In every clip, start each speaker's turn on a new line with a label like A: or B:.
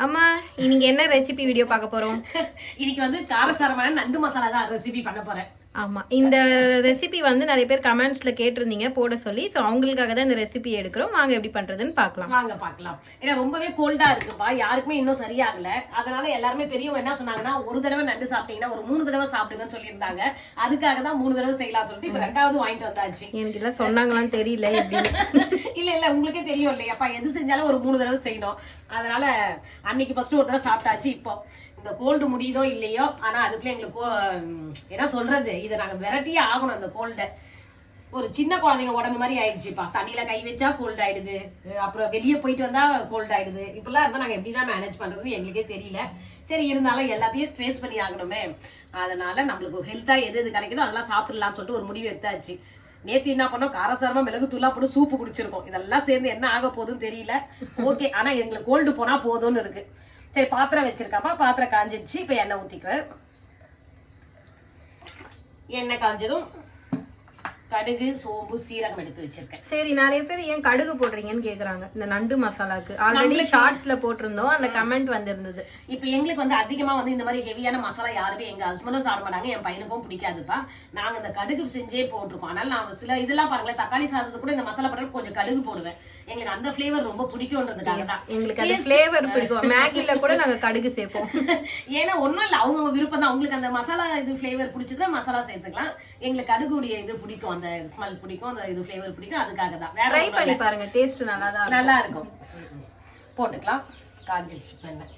A: அம்மா இன்னைக்கு என்ன ரெசிபி வீடியோ பார்க்க போறோம்?
B: இன்னைக்கு வந்து காரசாரமான நண்டு மசாலா தான் ரெசிபி பண்ண போறேன்.
A: ஆமா, இந்த ரெசிபி வந்து நிறைய பேர் கமெண்ட்ஸ்ல கேட்டிருந்தீங்க போட சொல்லி. ஸோ அவங்களுக்காக தான் இந்த ரெசிபி எடுக்கிறோம். வாங்க எப்படி பண்றதுன்னு பார்க்கலாம்.
B: வாங்க பார்க்கலாம். ஏன்னா ரொம்பவே கோல்டா இருக்குப்பா, யாருக்குமே இன்னும் சரியாகல. அதனால எல்லாருமே பெரியவங்க என்ன சொன்னாங்கன்னா, ஒரு தடவை நண்டு சாப்பிட்டீங்கன்னா ஒரு 3 தடவை சாப்பிடுங்கன்னு சொல்லியிருந்தாங்க. அதுக்காக தான் 3 தடவை செய்யலாம் சொல்லிட்டு இப்ப 2வது வாங்கிட்டு வந்தாச்சு.
A: எனக்கு எல்லாம் சொன்னாங்களான்னு தெரியல எப்படி.
B: இல்ல உங்களுக்கே தெரியும் இல்லையாப்பா, எது செஞ்சாலும் ஒரு 3 தடவை செய்யணும். அதனால அன்னைக்கு ஃபர்ஸ்ட் ஒரு தடவை சாப்பிட்டாச்சு. இப்போ இந்த கோல்டு முடியுதோ இல்லையோ, ஆனா அதுக்குள்ள எங்களுக்கு என்ன சொல்றது, இதை நாங்க விரட்டியே ஆகணும். அந்த கோல்ட ஒரு சின்ன குழந்தைங்க உடம்பு மாதிரி ஆயிடுச்சுப்பா. தண்ணியில கை வச்சா கோல்ட் ஆயிடுது, அப்புறம் வெளியே போயிட்டு வந்தா கோல்ட் ஆயிடுது. இப்பெல்லாம் இருந்தா நாங்க எப்படிதான் மேனேஜ் பண்றதுன்னு எங்களுக்கே தெரியல. சரி, இருந்தாலும் எல்லாத்தையும் ஃபேஸ் பண்ணி ஆகணுமே. அதனால நம்மளுக்கு ஹெல்த்தா எது எது கிடைக்குதோ அதெல்லாம் சாப்பிடலாம்னு சொல்லிட்டு ஒரு முடிவு எடுத்தாச்சு. நேத்து என்ன பண்ணோம், காரசாரமா மிளகு தூளா போட்டு சூப்பு குடிச்சிருக்கோம். இதெல்லாம் சேர்ந்து என்ன ஆக போகுதுன்னு தெரியல. ஓகே, ஆனா எங்களுக்கு கோல்டு போனா போதும்னு இருக்கு. சரி, பாத்திரம் வச்சிருக்காமா, பாத்திரம் காஞ்சிடுச்சு. இப்ப எண்ணெய் ஊத்திக்கிறேன். எண்ணெய் காஞ்சதும் கடுகு, சோம்பு, சீரகம் எடுத்து வச்சிருக்கேன்.
A: சரி, நிறைய பேர் ஏன் கடுகு போடுறீங்கன்னு கேக்குறாங்க இந்த நண்டு மசாலாக்கு. ஆல்ரெடி ஷார்ட்ஸ்ல போட்டிருந்தோம், அந்த கமெண்ட் வந்திருந்தது.
B: இப்ப எங்களுக்கு வந்து அதிகமா வந்து இந்த மாதிரி ஹெவியான மசாலா யாருமே எங்க ஹஸ்பண்டும் சாப்பிட மாட்டாங்க, என் பையனுக்கும் பிடிக்காதுப்பா. நாங்க இந்த கடுகு செஞ்சே போட்டிருக்கோம். அதனால நான் சில இதெல்லாம் பாருங்களேன், தக்காளி சாதத்துக்கு கூட இந்த மசாலா போட்டு கொஞ்சம் கடுகு போடுவேன். எங்களுக்கு அந்த ஃபிளேவர் ரொம்ப பிடிக்கும்ன்றதுக்காக தான்.
A: எங்களுக்கு அந்த ஃபிளேவர் பிடிக்கும். மேகில கூட நாங்க கடுகு சேர்ப்போம்.
B: ஏன்னா ஒன்னும் இல்ல, அவங்க விருப்பம் தான். உங்களுக்கு அந்த மசாலா இது ஃபிளேவர் பிடிச்சதுன்னா மசாலா சேர்த்துக்கலாம். எங்களுக்கு கடுகுடைய இது பிடிக்கும், அந்த ஸ்மெல் பிடிக்கும், அந்த இது ஃபிளேவர் பிடிக்கும். அதுக்காக தான். வேற
A: ட்ரை பண்ணி பாருங்க, டேஸ்ட் நல்லா
B: இருக்கும். போட்டுக்கலாம். காஞ்சிடுச்சு எண்ணெய்.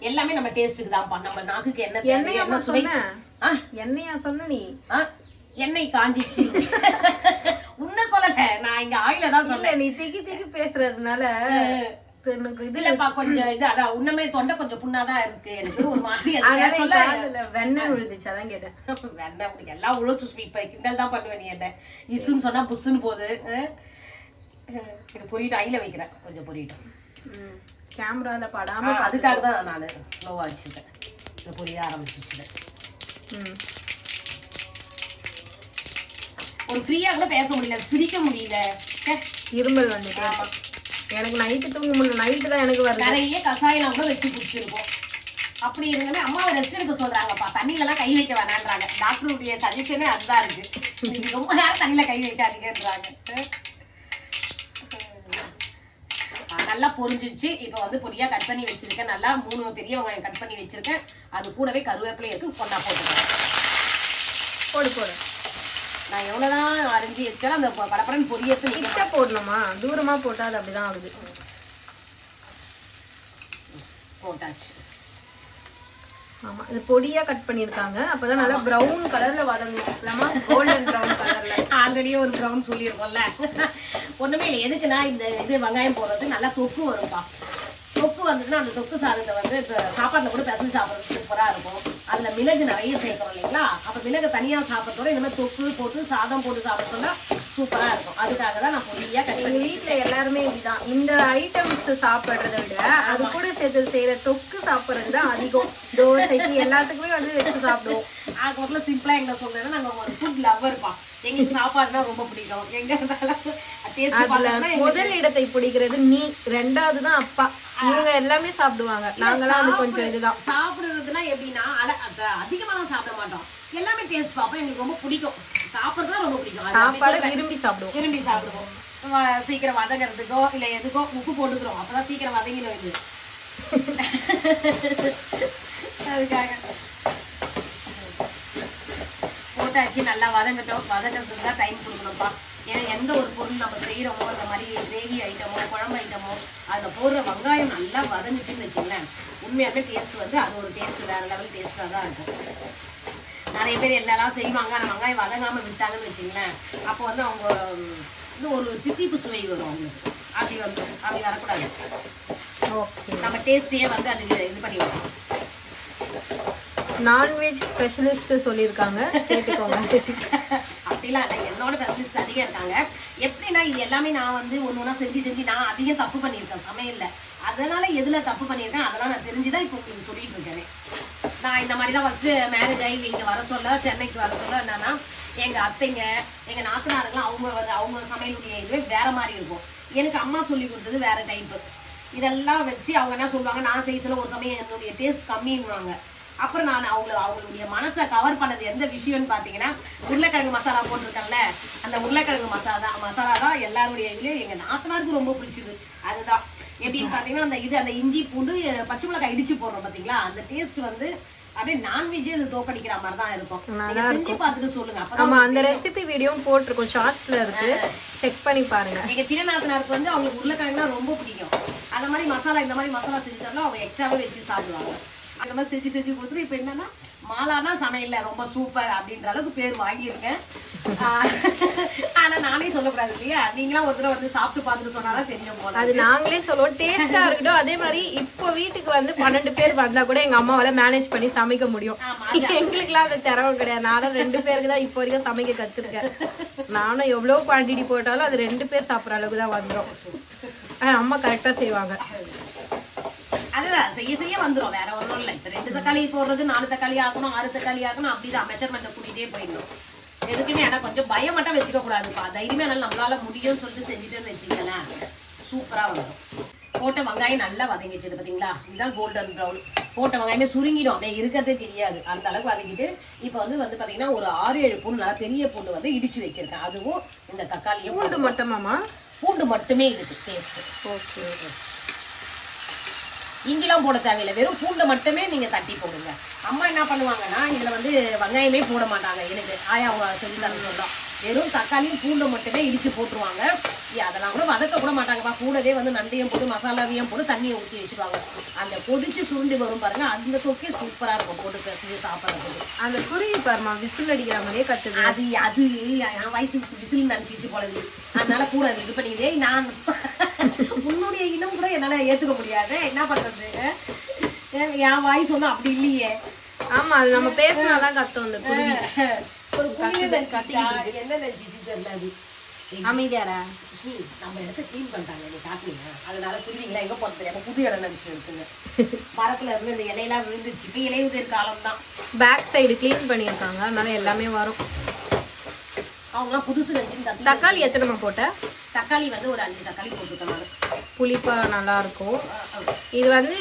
B: எல்லாமே நம்ம டேஸ்ட்டுக்கு தான். நம்ம நாக்குக்கு என்ன தேவை, என்ன சுவை.
A: எண்ணெயா சொன்ன நீ?
B: எண்ணெய் காஞ்சிடுச்சு. உன்ன சொல்லல, நான் இங்க ஆயில தான் சொன்னேன்.
A: நீ திக்கி பேசுறதுனால
B: இதுலப்பா கொஞ்சம் இது, அதான் உன்னமே தொண்டை கொஞ்சம் புண்ணாதான் இருக்கு எனக்கு. ஒரு மாதிரி
A: வெண்ணெய் விழுந்துச்சு, அதான் கேட்டேன்.
B: வெண்ணெய் எல்லாம் உழச்சு இப்ப கிண்டல் தான் பண்ணுவேன். நீ என்ன இசுன்னு சொன்னா புஷ்ன்னு போகுது. பொரியிட்டு ஐல வைக்கிறேன், கொஞ்சம் பொரியிட்டேன்.
A: கேமரால படாம
B: அதுக்காக தான் நான் ஸ்லோவா வச்சுட்டேன். இந்த பொரிய ஆரம்பிச்சுட்டேன். ஒரு ஃப்ரீயா கூட பேச முடியல, சிரிக்க முடியல.
A: இருமல் வந்துட்டு எனக்கு நைட்டு தூங்க முடியல. நைட்டு தான் எனக்கு வருது.
B: நிறைய கசாயம் கூட வச்சு குடிச்சிருக்கோம். அப்படி இருந்தாலும் அம்மாவை ரெஸ்ட் எடுக்க சொல்றாங்கப்பா, தண்ணியில எல்லாம் கை வைக்க வேணான்றாங்க. டாக்டருடைய சஜஷனே அதுதான் இருக்கு. நீங்க ரொம்ப நேரம் தண்ணியில கை வைக்காதீங்கன்றாங்க. நல்லா பொரிஞ்சிச்சு. இப்ப வந்து பொடியா கட் பண்ணி வச்சிருக்கேன். நல்லா 3 பெரிய வெங்காயம் கட் பண்ணி வச்சிருக்கேன். அது கூடவே கருவேப்பிலை இருக்கு, கொண்டா போட்டுக்கிறேன். போடு. நான் எவ்வளவுதான் அரைஞ்சி வச்சாலும் அந்த படப்படன்னு பொரியத்து
A: கிட்ட போடணுமா, தூரமா போட்டா அது அப்படிதான் ஆகுது.
B: போட்டாச்சு.
A: ஆமா, இது பொடியா கட் பண்ணிருக்காங்க. அப்பதான் நல்லா பிரவுன் கலர்ல வதங்கணும். கோல்டன் பிரவுன் கலர்ல.
B: ஆல்ரெடி ஒரு பிரவுன் சொல்லியிருக்கோம்ல. ஒண்ணுமே இல்லை, எதுக்குன்னா இந்த இது வெங்காயம் போடுறது நல்லா தொக்கு வரும்பா. தொக்கு வந்துச்சுன்னா அந்த தொக்கு சாதத்தை வந்து சாப்பாட்டுல கூட பிசைஞ்சு சாப்பிட்றது சூப்பரா இருக்கும். அதுல மிளகு நிறைய சேர்க்கிறோம் இல்லைங்களா, அப்ப மிளகு தனியா சாப்பிட்றதோட இந்த மாதிரி தொக்கு போட்டு சாதம் போட்டு சாப்பிட சொன்னா சூப்பரா இருக்கும். அதுக்காக தான் நான் பொடியா கட் பண்ணி.
A: வீட்டுல எல்லாருமே இதுதான், இந்த ஐட்டம்ஸ் சாப்பிடுறத விட அது கூட சேர்த்து செய்யற தொக்கு சாப்பிடுறது தான் அதிகம். தோசைக்கு எல்லாத்துக்குமே வந்து வச்சு சாப்பிடுவோம்.
B: அதுக்கு சிம்பிளா எங்க சொல்றேன்னா, நாங்க ஒரு ஃபுட் லவ்வர்ப்பா. எங்களுக்கு சாப்பாடுனா ரொம்ப பிடிக்கும். எங்க
A: முதல் இடத்தை பிடிக்கிறது நீ, 2வது தான் அப்பா. இவங்க எல்லாமே சாப்பிடுவாங்க. நாங்களாம் அது கொஞ்சம் இதுதான்.
B: சாப்பிடுறதுன்னா எப்படின்னா, அதிகமாலாம் சாப்பிட மாட்டோம். எல்லாமே டேஸ்ட் பார்ப்போம். எங்களுக்கு ரொம்ப பிடிக்கும். சாப்பிடுறதுலாம் ரொம்ப பிடிக்கும்.
A: சாப்பாடு விரும்பி
B: சாப்பிடுவோம். சீக்கிரம் வதங்கிறதுக்கோ இல்ல எதுக்கோ உப்பு போட்டுக்கிறோம். அப்பதான் சீக்கிரம் வதங்கிடும் இது. அதுக்காக போட்டாச்சு. நல்லா வதங்கட்டும். வதங்கிறதுக்கு தான் டைம் கொடுக்கணும்ப்பா. ஏன்னா எந்த ஒரு பொருள் நம்ம செய்யறோமோ, இந்த மாதிரி கிரேவி ஐட்டமோ குழம்பு ஐட்டமோ அதில் போடுற வெங்காயம் நல்லா வதங்குச்சுன்னு வச்சுங்களேன், உண்மையாகவே டேஸ்ட் வந்து அது ஒரு டேஸ்ட், வேற லெவல் டேஸ்டாக தான் இருக்கும். நிறைய பேர் என்னெல்லாம் செய்வாங்க, ஆனால் வெங்காயம் வதங்காமல் விட்டாங்கன்னு வச்சுங்களேன், அப்போ வந்து அவங்க இன்னும் ஒரு தித்திப்பு சுவை வரும் அவங்களுக்கு. அப்படி வரக்கூடாது. நம்ம டேஸ்டையே வந்து அது இது பண்ணி வரும்.
A: நான்வெஜ் ஸ்பெஷலிஸ்ட் சொல்லியிருக்காங்க, கேட்டுக்கோங்க.
B: அப்படிலாம் இல்லை, என்னோட ஸ்பெஷலிஸ்ட் அதிகம் இருக்காங்க. எப்படின்னா இது எல்லாமே நான் வந்து ஒன்று செஞ்சு நான் அதிகம் தப்பு பண்ணியிருக்கேன் சமையல்ல. அதனால எதுல தப்பு பண்ணியிருக்கேன் அதெல்லாம் நான் தெரிஞ்சுதான் இப்போ உங்களுக்கு சொல்லிட்டு இருக்கேன். நான் இந்த மாதிரி தான் ஃபர்ஸ்ட் மேரேஜ் ஆகி இங்கே வர சொல்ல, சென்னைக்கு வர சொல்ல என்னன்னா, எங்க அத்தைங்க எங்க நாத்தனாருங்களாம் அவங்க சமையலுடைய இது வேற மாதிரி இருக்கும். எனக்கு அம்மா சொல்லி கொடுத்தது வேற டைப்பு. இதெல்லாம் வச்சு அவங்க என்ன சொல்லுவாங்க, நான் செய்ய சொல்ல ஒரு சமயம் என்னுடைய டேஸ்ட் கம்மின்னுவாங்க. அப்புறம் நான் அவங்களுடைய மனசை கவர் பண்ணது எந்த விஷயம்னு பார்த்தீங்கன்னா, உருளைக்கிழங்கு மசாலா போட்டிருக்கேன்ல, அந்த உருளைக்கிழங்கு மசாலா தான் எல்லாருடைய இதுலேயும் எங்கள் நாத்தனாருக்கு ரொம்ப பிடிச்சிது. அதுதான் எப்படின்னு பார்த்தீங்கன்னா, அந்த இஞ்சி பூண்டு பச்சை மிளகாய் இடிச்சு போடுறோம் பார்த்தீங்களா, அந்த டேஸ்ட் வந்து அப்படியே நான்வெஜ்ஜே அது தோக்கடிக்கிற மாதிரி தான் இருக்கும். நீங்க செஞ்சு பார்த்துட்டு சொல்லுங்க.
A: ஆமா, அந்த ரெசிபி வீடியோவும் போட்டிருக்கோம், ஷார்ட்ஸ்ல இருக்கு, செக் பண்ணி பாருங்க.
B: எங்க சின்ன நாத்தனாருக்கு வந்து அவங்களுக்கு உருளைக்கிழங்குனா ரொம்ப பிடிக்கும். அந்த மாதிரி மசாலா, இந்த மாதிரி மசாலா செஞ்சாலும் அவங்க எக்ஸ்ட்ராவே வச்சு சாப்பிடுவாங்க. அந்த மாதிரி செஞ்சு கொடுத்துட்டு இப்போ என்னன்னா மாலானா சமையல்ல ரொம்ப சூப்பர் அப்படின்ற அளவுக்கு பேர் வாங்கியிருக்கேன். ஆனா நானே சொல்லக்கூடாது இல்லையா, நீங்களாம் ஒரு தடவை வந்து சாப்பிட்டு பார்த்துட்டு சொன்னாதான் தெரியும் போல.
A: அது நாங்களே சொல்லுவோம், டேஸ்டா இருக்கட்டும். அதே மாதிரி இப்போ வீட்டுக்கு வந்து 12 பேர் வந்தா கூட எங்க அம்மாவால மேனேஜ் பண்ணி சமைக்க முடியும். எங்களுக்கு எல்லாம் அந்த திறமை கிடையாது. நானும் 2 பேருக்கு தான் இப்போ வரைக்கும் சமைக்க கத்துருக்கேன். நானும் எவ்வளவு குவான்டிட்டி போட்டாலும் அது 2 பேர் சாப்பிட்ற அளவுக்கு தான் வந்துடும். அம்மா கரெக்டா செய்வாங்க.
B: அதுதான் செய்ய வந்துடும், வேற ஒன்றும் இல்லை. இப்போ 2 தக்காளி போடுறது 4 தக்காளி ஆகணும், 6 தக்காளி ஆகணும், அப்படிதான் மெஷர்மெண்ட்டை கூட்டிகிட்டே போயிடணும் எதுக்குமே. ஆனால் கொஞ்சம் பயம் மட்டும் வச்சுக்க கூடாதுப்பா, தைரியமே என்னால் நம்மளால முடியும்னு சொல்லிட்டு செஞ்சுட்டேன்னு வச்சுக்கலாம், சூப்பராக வந்துடும். போட்ட வெங்காயம் நல்லா வதங்கிச்சது பார்த்தீங்களா, இதுதான் கோல்டன் ப்ரௌன். போட்ட வெங்காயமே சுருங்கிடும், அப்படியே இருக்கிறதே தெரியாது, அந்த அளவுக்கு வதங்கிட்டு இப்போ வந்து பார்த்தீங்கன்னா ஒரு 6-7 பூண்டு, நல்லா பெரிய பூண்டு வந்து இடிச்சு வச்சிருக்கேன். அதுவும் இந்த தக்காளியும்.
A: பூண்டு மட்டுமாமா?
B: பூண்டு மட்டுமே இதுக்கு டேஸ்ட்.
A: ஓகே,
B: இங்கெல்லாம் போட தேவையில்லை, வெறும் பூண்டை மட்டுமே நீங்கள் தட்டி போடுங்க. அம்மா என்ன பண்ணுவாங்கன்னா இதில் வந்து வெங்காயமே போட மாட்டாங்க. எனக்கு ஆயா அவங்க செஞ்சு தர சொல்லும், வெறும் தக்காளியும் பூண்டை மட்டுமே இடித்து போட்டுருவாங்க. அதெல்லாம் கூட வதக்க கூட மாட்டாங்கப்பா, கூடவே வந்து நண்டையும் போட்டு மசாலாவையும் போட்டு தண்ணியை ஊற்றி வச்சுருவாங்க. அந்த கொதிச்சு சுருண்டு வரும் பாருங்க, அந்த தொக்கே சூப்பராக இருக்கும் போட்டு பேசி சாப்பிட்றதுக்கு.
A: அந்த குருவி பாருமா விசில் அடிக்கிற மாதிரியே கத்துது.
B: அது என் வயசு விசில் நினச்சிச்சு போலது, அதனால கூட இது பண்ணிக்கிதே. நான் உன்னுடைய இனம் கூட என்னால் ஏற்றுக்க முடியாது, என்ன பண்ணுறது, என் வாய்ஸ் ஒன்றும் அப்படி இல்லையே.
A: ஆமா, அது நம்ம பேசினாதான் கத்தும். அந்த குருவி
B: ஒரு குருவி என்ன நினைச்சிச்சு தெரியல. அது
A: அமைதியாரா
B: நம்ம இடத்த கிளீன் பண்ணிட்டாங்க, நீ காட்டுறீங்க, அதனால குருவிங்களா எங்க போறது தெரியாம புது இடம் நினைச்சு இருக்குங்க. மரத்துல இருந்து இந்த இலையெல்லாம் விழுந்துச்சு, இப்போ இலையுதிர் காலம் தான்.
A: பேக் சைடு கிளீன் பண்ணியிருக்காங்க, அதனால எல்லாமே வரும்.
B: அவங்களாம் புதுசு நினைச்சு.
A: தக்காளி எத்தனைமா போட்ட?
B: தக்காளி வந்து ஒரு 5 தக்காளி போட்டுருக்கேன்.
A: புளிப்பா நல்லா இருக்கும். இது வந்து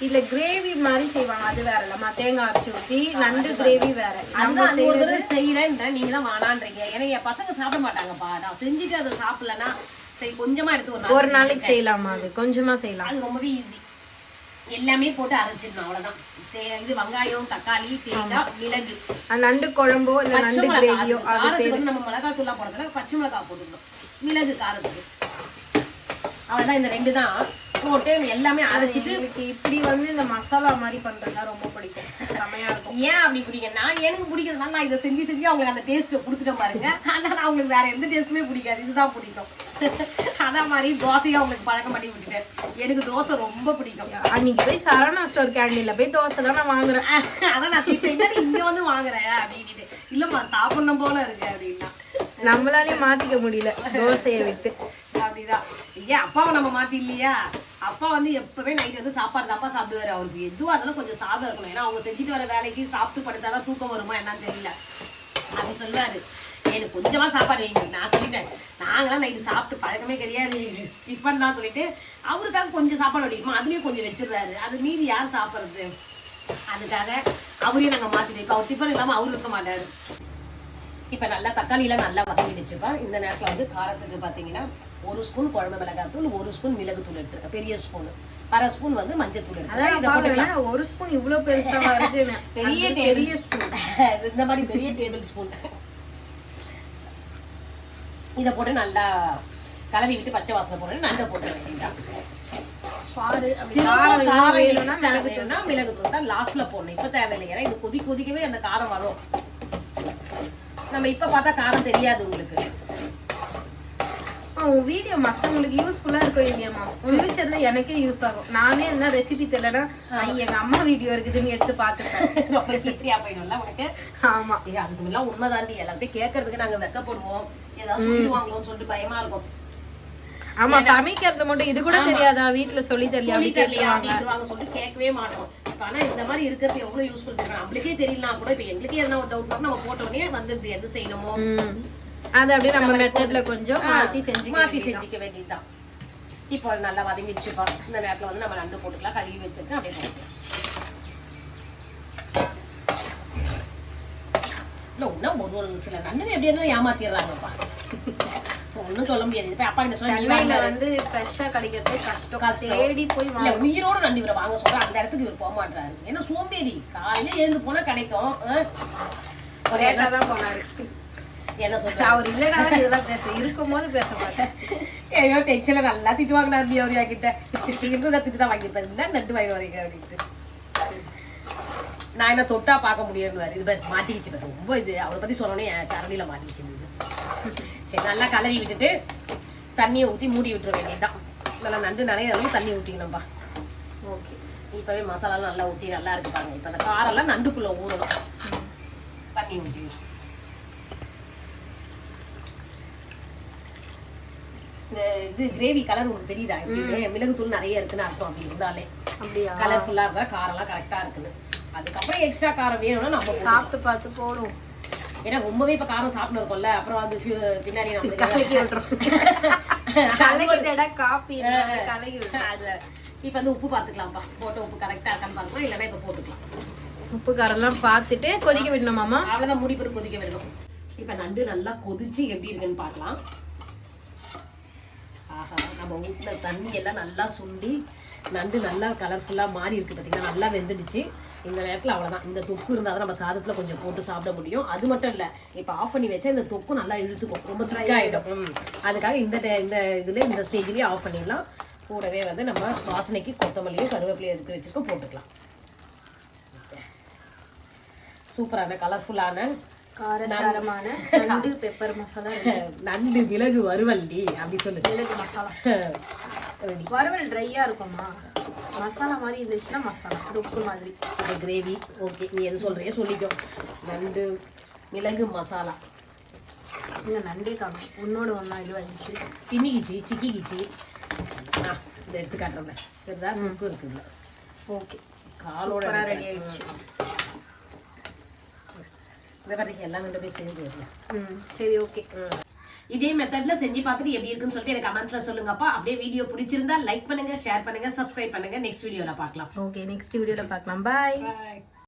A: இதுல கிரேவி மாதிரி செய்வாங்க, அது வேற இல்லம்மா, தேங்காய் அரைச்சி ஊற்றி நண்டு கிரேவி வேற.
B: அந்த ஒரு தடவை செய்யறேன், நீங்க தான் வேணான்றீங்க. ஏன்னா என் பசங்க சாப்பிட மாட்டாங்கப்பா, நான் செஞ்சுட்டு அதை சாப்பிடலன்னா சரி கொஞ்சமா எடுத்து
A: ஒரு நாளைக்கு செய்யலாமா? அது கொஞ்சமா செய்யலாம்,
B: அது ரொம்பவே ஈஸி. எல்லாமே போட்டு அரைச்சிடணும், அவ்வளவுதான். இது வெங்காயம், தக்காளி, தேங்காய், மிளகு.
A: நண்டு குழம்போ இல்ல நண்டு கிரேவியோ,
B: காரத்துக்கு நம்ம மிளகாய் தூளா போடுறதுல பச்சை மிளகாய் போட்டுக்கணும், மிளகு காரத்துக்கு. அவ்வளவுதான், இந்த 2 தான் போட்டு எல்லாமே அரைச்சிட்டு.
A: இப்படி வந்து இந்த மசாலா மாதிரி பண்றதா ரொம்ப பிடிக்கும், செமையா இருக்கும்.
B: ஏன் அப்படி பிடிக்கும்? எனக்கு பிடிக்கிறதுனால நான் இதை செஞ்சு அவங்களுக்கு அந்த டேஸ்ட் கொடுத்துட்டேன் பாருங்க. அதனால அவங்களுக்கு வேற எந்த டேஸ்ட்டுமே பிடிக்காது, இதுதான் பிடிக்கும். அதான் மாதிரி தோசையும் அவங்களுக்கு பழக்கம் பண்ணி விட்டுட்டேன். எனக்கு தோசை ரொம்ப பிடிக்கும்.
A: அன்னைக்கு போய் சரவணா ஸ்டோர் கேண்டீன்ல போய் தோசை தான் நான் வாங்குறேன்.
B: அதான் நான் என்னடி இங்க வந்து வாங்குறேன் அப்படின்ட்டு. இல்லம்மா சாப்பிடணும் போல இருக்கு அப்படின்னா
A: நம்மளாலே மாத்திக்க முடியல தோசையை விட்டு.
B: அப்படிதான். ஏன் அப்பாவை நம்ம மாத்தி இல்லையா? அப்பா வந்து எப்பவே நைட் வந்து சாப்பாடு தாப்பா சாப்பிடுவாரு. அவருக்கு எதுவும் அதெல்லாம் கொஞ்சம் சாதம் இருக்கணும், ஏன்னா அவங்க செஞ்சுட்டு வர வேலைக்கு சாப்பிட்டு படுத்தாதான் தூக்கம் வருமா என்னன்னு தெரியல. அப்படி சொல்லுவாரு, எனக்கு கொஞ்சமா சாப்பாடு வைங்க. நான் சொல்லிட்டேன், நாங்களாம் நைட்டு சாப்பிட்டு பழக்கமே கிடையாது, டிஃபன் தான் சொல்லிட்டு அவருக்காக கொஞ்சம் சாப்பாடு வைக்குமா, அதுலயும் கொஞ்சம் வச்சிடுறாரு. அது மீதி யார் சாப்பிட்றது? அதுக்காக அவரையும் நாங்கள் மாத்திட்டோம். இப்போ அவர் டிஃபன் இல்லாமல் அவரு இருக்க மாட்டாரு. இப்போ நல்லா தக்காளியெல்லாம் நல்லா வதங்கிடுச்சுப்பா. இந்த நேரத்தில் வந்து காரத்துக்கு பார்த்தீங்கன்னா 1 ஸ்பூன் குழம்பு மிளகாத்தூள், 1 ஸ்பூன் மிளகுத்தூள் எடுத்துருக்கேன், பெரிய ஸ்பூன். 1/2 ஸ்பூன் வந்து மஞ்சள் தூள் எடுத்துருக்கேன்.
A: 1 ஸ்பூன் இவ்வளவு பெருசா இருக்கு,
B: பெரிய ஸ்பூன், இந்த மாதிரி பெரிய டேபிள் ஸ்பூன். இதை போட்டு நல்லா கலரி விட்டு பச்சை வாசனை போட்டு நண்டை போட்டு வேண்டியதான். மிளகுத்தூள் தான் லாஸ்ட்ல போடணும், இப்ப தேவையில்லை. ஏன்னா இது கொதிக்கவே அந்த காரம் வரும். நம்ம இப்ப பார்த்தா காரம் தெரியாது உங்களுக்கு.
A: வீடியோ மற்றவங்களுக்கு யூஸ்ஃபுல்லா இருக்கும் இல்லையாமா, ஃபியூச்சர்ல எனக்கே யூஸ் ஆகும். நானே என்ன ரெசிபி தெரியலன்னா எங்க அம்மா வீடியோ இருக்குதுன்னு எடுத்து பார்த்துப்பேன்,
B: ரொம்ப ஈஸியா போயிடும்ல உனக்கு.
A: ஆமா,
B: அதுக்குலாம் உண்மைதாண்டி. எல்லாத்தையும் கேட்கறதுக்கு நாங்க வெக்கப்படுவோம், ஏதாவது சொல்லிடுவாங்களோன்னு சொல்லிட்டு பயமா இருக்கும்.
A: ஆமா, சமைக்கிறது மட்டும் இது கூட தெரியாதா, வீட்டுல சொல்லி தெரியல
B: சொல்லிட்டு கேட்கவே மாட்டோம். ஆனா இந்த மாதிரி இருக்கிறது எவ்வளவு யூஸ்ஃபுல் இருக்கு, நம்மளுக்கே தெரியலனா கூட இப்ப எங்களுக்கே எதனா ஒரு டவுட் நம்ம போட்ட உடனே வந்துருது எது செய்யணுமோ.
A: அது அப்படியே நம்ம மெத்தட்ல கொஞ்சம் மாத்தி செஞ்சுக்க
B: வேண்டியதுதான். இப்போ நல்லா வதங்கிடுச்சுப்பா. இந்த நேரத்துல வந்து நம்ம நண்டு போட்டுக்கலாம். கழுவி வச்சிருக்கேன், அப்படியே போட்டுக்கலாம். இல்ல இன்னும் ஒரு சில நண்டுங்க எப்படி இருந்தாலும் ஏமாத்திடுறாங்கப்பா. ஒன்னும் சொல்ல முடியாது. இப்ப அப்பா என்ன
A: சென்னையில வந்து ஃப்ரெஷ்ஷா கிடைக்கிறது கஷ்டம். தேடி போய்
B: இல்ல உயிரோட நண்டு இவரை வாங்க சொல்ற அந்த இடத்துக்கு இவர் போக மாட்டாரு. ஏன்னா சோம்பேறி. காலையில எழுந்து போனா கிடைக்கும்.
A: லேட்டா தான் போனாரு.
B: என்ன சொல்ற?
A: அவர் இல்லைன்னா இதெல்லாம் பேச இருக்கும் போது பேச மாட்டேன்.
B: ஐயோ டென்ஷன்ல நல்லா திட்டு வாங்கினாரு அவரு என்கிட்ட. இருந்ததா திட்டு தான் வாங்கியிருப்பாரு. என்ன நண்டு வாங்கி வரீங்க அப்படின்ட்டு. நான் என்ன தொட்டா பார்க்க முடியும்னு இது மாட்டிக்கிச்சு. ரொம்ப இது அவரை பத்தி சொன்னோன்னே கரண்டியில மாட்டிக்கிச்சு. சரி நல்லா கலரி விட்டுட்டு தண்ணியை ஊற்றி மூடி விட்டுற வேண்டியதுதான். நல்லா நண்டு நிறைய அளவு தண்ணி ஊற்றிக்கணும்பா.
A: ஓகே,
B: இப்போவே மசாலாலாம் நல்லா ஊற்றி நல்லா இருக்கு பாருங்க. இப்போ அந்த காரெல்லாம் நண்டுக்குள்ளே ஊறணும். தண்ணி ஊற்றிடும். இந்த இது கிரேவி கலர் உங்களுக்கு தெரியுதா? இப்படி மிளகுத்தூள் நிறைய இருக்குன்னு அர்த்தம். அப்படி இருந்தாலே
A: அப்படியா
B: கலர்ஃபுல்லாக இருந்தால் காரெல்லாம் கரெக்டாக இருக்குன்னு. அதுக்கப்புறம் எக்ஸ்ட்ரா காரம் வேணும்னா நம்ம
A: சாப்பிட்டு பார்த்து போடும்.
B: ஏன்னா ரொம்பவே இப்ப காரம் சாப்பிட்டு இருக்கோம்ல, அப்புறம் அது பின்னாடி நம்ம
A: கலக்கி விட்டுரும். காப்பி கலக்கி விட்டுரும்.
B: இப்ப வந்து உப்பு பாத்துக்கலாம்ப்பா. போட்டு உப்பு கரெக்டா இருக்கான்னு பாத்துக்கலாம். இல்லைன்னா இப்ப போட்டுக்கலாம்.
A: உப்பு காரெல்லாம் பார்த்துட்டு கொதிக்க விடணுமாமா?
B: அவ்வளவுதான், மூடி போட்டு கொதிக்க விடணும். இப்ப நண்டு நல்லா கொதிச்சு எப்படி இருக்குன்னு பாக்கலாம். ஆஹா, நம்ம ஊற்றின தண்ணி எல்லாம் நல்லா சுண்டி நண்டு நல்லா கலர்ஃபுல்லா மாறி இருக்கு பாத்தீங்கன்னா. நல்லா வெந்துடுச்சு. இந்த நேரத்தில் அவ்வளோதான். இந்த தொக்கு இருந்தால் தான் நம்ம சாதத்தில் கொஞ்சம் போட்டு சாப்பிட முடியும். அது மட்டும் இல்லை, இப்போ ஆஃப் பண்ணி வச்சா இந்த தொக்கு நல்லா இழுத்துக்கும், ரொம்ப திக்காகிடும். அதுக்காக இந்த இதில் இந்த ஸ்டேஜ்லேயே ஆஃப் பண்ணிடலாம். கூடவே வந்து நம்ம வாசனைக்கு கொத்தமல்லியும் கருவேப்பிலையும் எடுத்து வச்சுருக்கோம், போட்டுக்கலாம். சூப்பரான கலர்ஃபுல்லான
A: காரசாரமான நண்டு பெப்பர் மசாலா,
B: நண்டு மிளகு வறுவல்டி அப்படி சொல்லு.
A: மிளகு மசாலா வறுவல் ட்ரையா இருக்குமா? மசாலா மாதிரி இருந்துச்சுன்னா மசாலா தொக்கு மாதிரி.
B: அது கிரேவி. ஓகே, நீ எது சொல்றியோ சொல்லிக்கோ. நண்டு மிளகு மசாலா.
A: இந்த நண்டே காணும் உன்னோட ஒன்றா இது வந்துச்சு.
B: பின்னிக்கிச்சு சிக்கிக்கிச்சு. இதை எடுத்து காட்டுறேன். இதுதான் தொக்கு இருக்குல்ல.
A: ஓகே,
B: காலோட
A: ரெடி ஆயிடுச்சு.
B: இந்த மாதிரி எல்லாம் நண்டு போய் சேர்ந்து வரல.
A: சரி, ஓகே.
B: இதே மெத்தட்ல செஞ்சு பார்த்துட்டு எப்படி இருக்குன்னு சொல்லிட்டு எனக்கு கமெண்ட்ஸ்ல சொல்லுங்கப்பா. அப்படியே வீடியோ பிடிச்சிருந்தா லைக் பண்ணுங்க, ஷேர் பண்ணுங்க, சப்ஸ்கிரைப் பண்ணுங்க. நெக்ஸ்ட் வீடியோல பார்க்கலாம்.
A: ஓகே, நெக்ஸ்ட் வீடியோல பார்க்கலாம். பாய்.